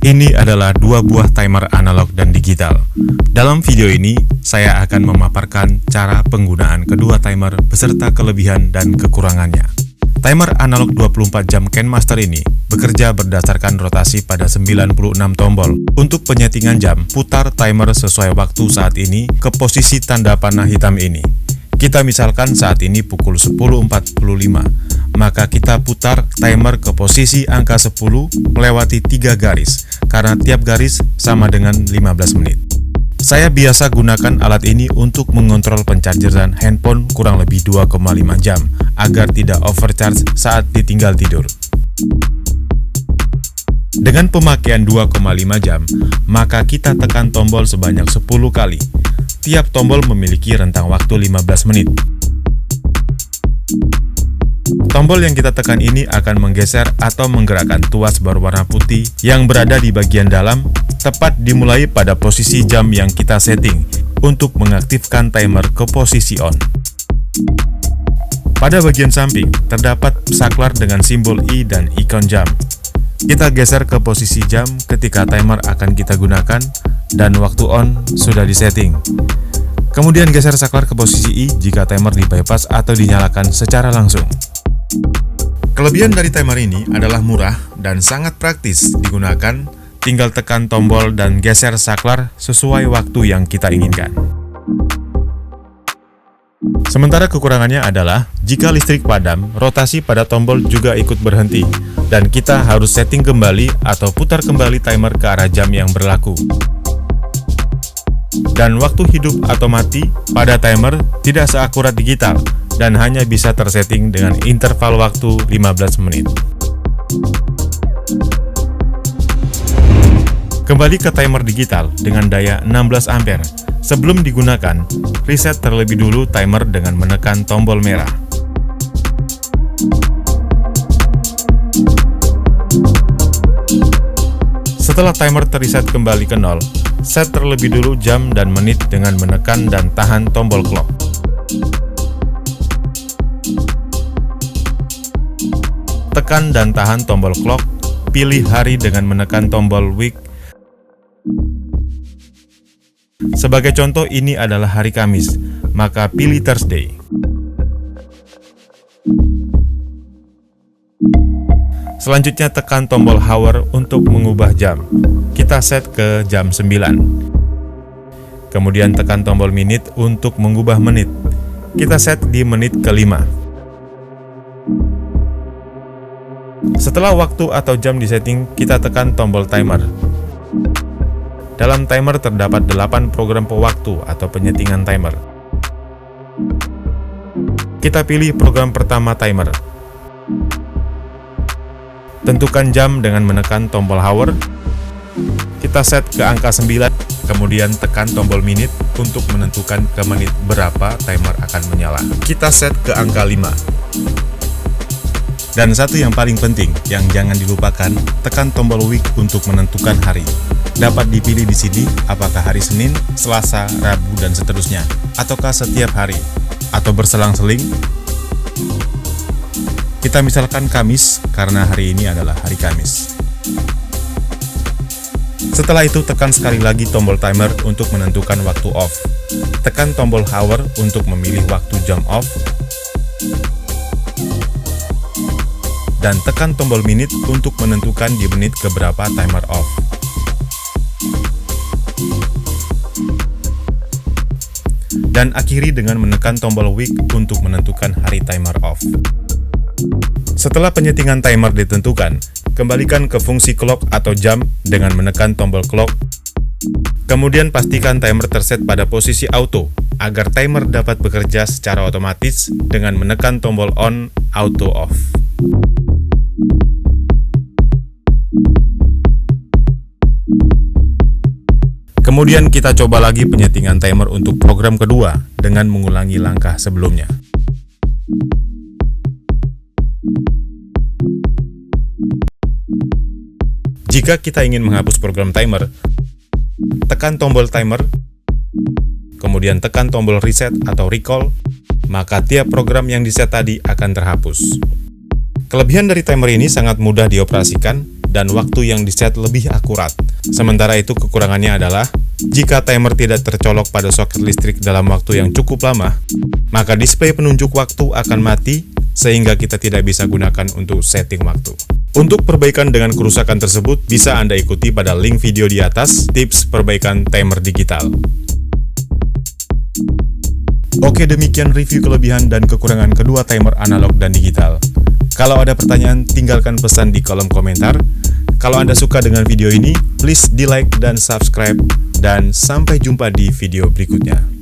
Ini adalah dua buah timer analog dan digital. Dalam video ini, saya akan memaparkan cara penggunaan kedua timer beserta kelebihan dan kekurangannya. Timer analog 24 jam KenMaster ini bekerja berdasarkan rotasi pada 96 tombol. Untuk penyetingan jam, putar timer sesuai waktu saat ini ke posisi tanda panah hitam ini. Kita misalkan saat ini pukul 10.45, maka kita putar timer ke posisi angka 10 melewati 3 garis, karena tiap garis sama dengan 15 menit. Saya biasa gunakan alat ini untuk mengontrol pencargeran handphone kurang lebih 2,5 jam, agar tidak overcharge saat ditinggal tidur. Dengan pemakaian 2,5 jam, maka kita tekan tombol sebanyak 10 kali. Tiap tombol memiliki rentang waktu 15 menit. Tombol yang kita tekan ini akan menggeser atau menggerakkan tuas berwarna putih yang berada di bagian dalam, tepat dimulai pada posisi jam yang kita setting untuk mengaktifkan timer ke posisi on. Pada bagian samping, terdapat saklar dengan simbol I dan ikon jam. Kita geser ke posisi jam ketika timer akan kita gunakan dan waktu on sudah disetting. Kemudian geser saklar ke posisi I jika timer di-bypass atau dinyalakan secara langsung. Kelebihan dari timer ini adalah murah dan sangat praktis digunakan, tinggal tekan tombol dan geser saklar sesuai waktu yang kita inginkan. Sementara kekurangannya adalah, jika listrik padam, rotasi pada tombol juga ikut berhenti, dan kita harus setting kembali atau putar kembali timer ke arah jam yang berlaku. Dan waktu hidup atau mati pada timer tidak seakurat digital, dan hanya bisa tersetting dengan interval waktu 15 menit. Kembali ke timer digital dengan daya 16 ampere. Sebelum digunakan, reset terlebih dulu timer dengan menekan tombol merah. Setelah timer terreset kembali ke 0, set terlebih dulu jam dan menit dengan menekan dan tahan tombol clock. Tekan dan tahan tombol clock, pilih hari dengan menekan tombol week. Sebagai contoh, ini adalah hari Kamis, maka pilih Thursday. Selanjutnya tekan tombol hour untuk mengubah jam. Kita set ke jam 9. Kemudian tekan tombol minute untuk mengubah menit. Kita set di menit ke-5. Setelah waktu atau jam disetting, kita tekan tombol timer. Dalam timer terdapat 8 program pewaktu atau penyetingan timer. Kita pilih program pertama timer. Tentukan jam dengan menekan tombol hour. Kita set ke angka 9, kemudian tekan tombol minute untuk menentukan ke menit berapa timer akan menyala. Kita set ke angka 5. Dan satu yang paling penting, yang jangan dilupakan, tekan tombol week untuk menentukan hari. Dapat dipilih di sini apakah hari Senin, Selasa, Rabu, dan seterusnya, ataukah setiap hari, atau berselang-seling. Kita misalkan Kamis, karena hari ini adalah hari Kamis. Setelah itu tekan sekali lagi tombol timer untuk menentukan waktu off. Tekan tombol hour untuk memilih waktu jam off. Dan tekan tombol minute untuk menentukan di menit keberapa timer off. Dan akhiri dengan menekan tombol week untuk menentukan hari timer off. Setelah penyetingan timer ditentukan, kembalikan ke fungsi clock atau jam dengan menekan tombol clock. Kemudian pastikan timer terset pada posisi auto, agar timer dapat bekerja secara otomatis dengan menekan tombol on, auto off. Kemudian kita coba lagi penyetingan timer untuk program kedua dengan mengulangi langkah sebelumnya. Jika kita ingin menghapus program timer, tekan tombol timer, kemudian tekan tombol reset atau recall, maka tiap program yang diset tadi akan terhapus. Kelebihan dari timer ini sangat mudah dioperasikan dan waktu yang diset lebih akurat. Sementara itu kekurangannya adalah, jika timer tidak tercolok pada soket listrik dalam waktu yang cukup lama, maka display penunjuk waktu akan mati sehingga kita tidak bisa gunakan untuk setting waktu. Untuk perbaikan dengan kerusakan tersebut, bisa Anda ikuti pada link video di atas, tips perbaikan timer digital. Oke, demikian review kelebihan dan kekurangan kedua timer analog dan digital. Kalau ada pertanyaan, tinggalkan pesan di kolom komentar. Kalau Anda suka dengan video ini, please di like dan subscribe. Dan sampai jumpa di video berikutnya.